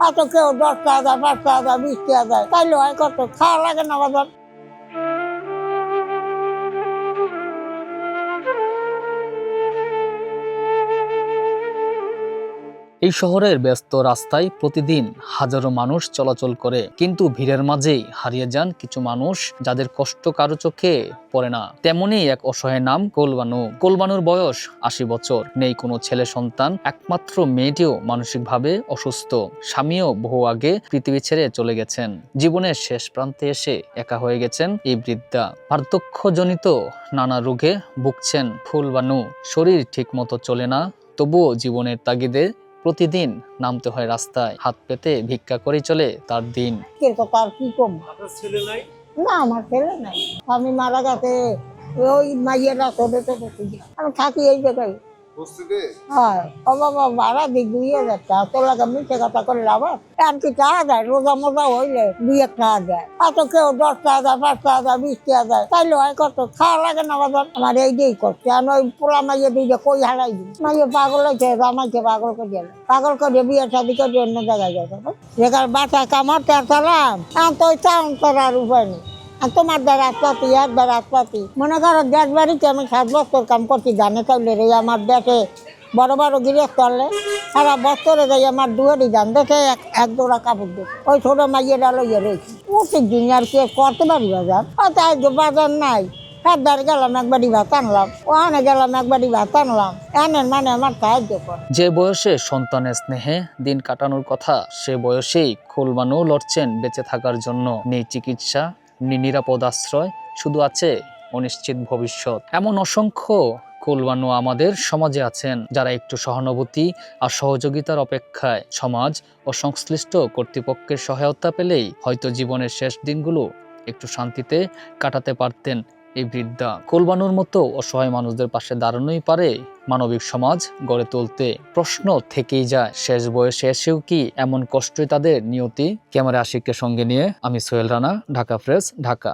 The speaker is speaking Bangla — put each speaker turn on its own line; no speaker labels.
এত কেউ 10,000, 5,000, 20,000 তাইলে হয় কত, খাওয়া লাগে না বাজার।
এই শহরের ব্যস্ত রাস্তায় প্রতিদিন হাজারো মানুষ চলাচল করে, কিন্তু ভিড়ের মাঝেই হারিয়ে যান কিছু মানুষ যাদের কষ্ট কারো চোখে পড়ে না। তেমনি এক অসহায় নাম কোলবানু। কোলবানুর বয়স 80 বছর, নেই কোনো ছেলে সন্তান, একমাত্র মেয়েটিও মানসিকভাবে অসুস্থ। স্বামীও বহু আগে পৃথিবী ছেড়ে চলে গেছেন। জীবনের শেষ প্রান্তে এসে একা হয়ে গেছেন এই বৃদ্ধা। বার্ধক্যজনিত নানা রোগে ভুগছেন কোলবানু। শরীর ঠিক মতো চলে না, তবুও জীবনের তাগিদে প্রতিদিন নামতে হয় রাস্তায়। হাত পেতে ভিক্ষা করে চলে তার দিন।
আর কি কম, না আমার ছেলে নাই, আমি মারা গেছে। ওই মাইয়েরা ছোট ছোট ছিল, আমি থাকি এই জায়গায়। হ্যাঁ, ও বাবা ভাড়া দিই 2,000 টাকা, তোর লাগে মিঠে কথা করলে আবার আর কি টাকা যায়, রোজা মোজা হইলে 2-1 টাকা যায়। এত কেউ 10,000, 5,000, 20,000 তাইলে হয় কত, খাওয়া লাগে না বাজার। আমার এই দিয়েই করছে, আমি ওই পোলা মাইয়ে দিয়ে কই হারাই দিই। মাইয়ে পাগল হয়েছে, জামাইকে পাগল করে গেল, পাগল করে বিয়ে শাদি করে অন্য জায়গায় যাবে। যেখানে বাচ্চা কামাতে আসলাম, এখন তো ওই চাউন করার উপায় নেই। আর তোমার দ্বারা আসপাতি, এক দ্বারা আসপাতি, মনে করো দেশ বাড়িতে আমি 7 বছর কাম করছি, জানে চাইলে রে আমার দেশে বড় বড় গিরেজ করলে সারা বছরে যাই আমার দুয়ারি যান দেখে এক জোড়া কাপড় দেখে ওই ছোট মাইয়েরা লইয়ে রয়েছি। প্রত্যেকদিন আর কি করতে পারি বাজার, তাই বাজার নাই। সাতবার গেলাম একবারই ভাত আনলাম, ওখানে গেলাম একবারই ভাত আনলাম, এনের মানে আমার সাহায্য করে।
যে বয়সে সন্তানের স্নেহে দিন কাটানোর কথা, সে বয়সেই কোলবানু লড়ছেন বেঁচে থাকার জন্য। নেই চিকিৎসা, নিরাপদ আশ্রয়, শুধু আছে অনিশ্চিত ভবিষ্যৎ। এমন অসংখ্য কোলবানু আমাদের সমাজে আছেন, যারা একটু সহানুভূতি আর সহযোগিতার অপেক্ষায়। সমাজ ও সংশ্লিষ্ট কর্তৃপক্ষের সহায়তা পেলেই হয়তো জীবনের শেষ দিনগুলো একটু শান্তিতে কাটাতে পারতেন এই বৃদ্ধা। কোলবানুর মতো অসহায় মানুষদের পাশে দাঁড়ানোই পারে মানবিক সমাজ গড়ে তুলতে। প্রশ্ন থেকেই যায়, শেষ বয়সে এসেও কি এমন কষ্টই তাদের নিয়তি? ক্যামেরা আশিককে সঙ্গে নিয়ে আমি সোহেল রানা, ঢাকা প্রেস, ঢাকা।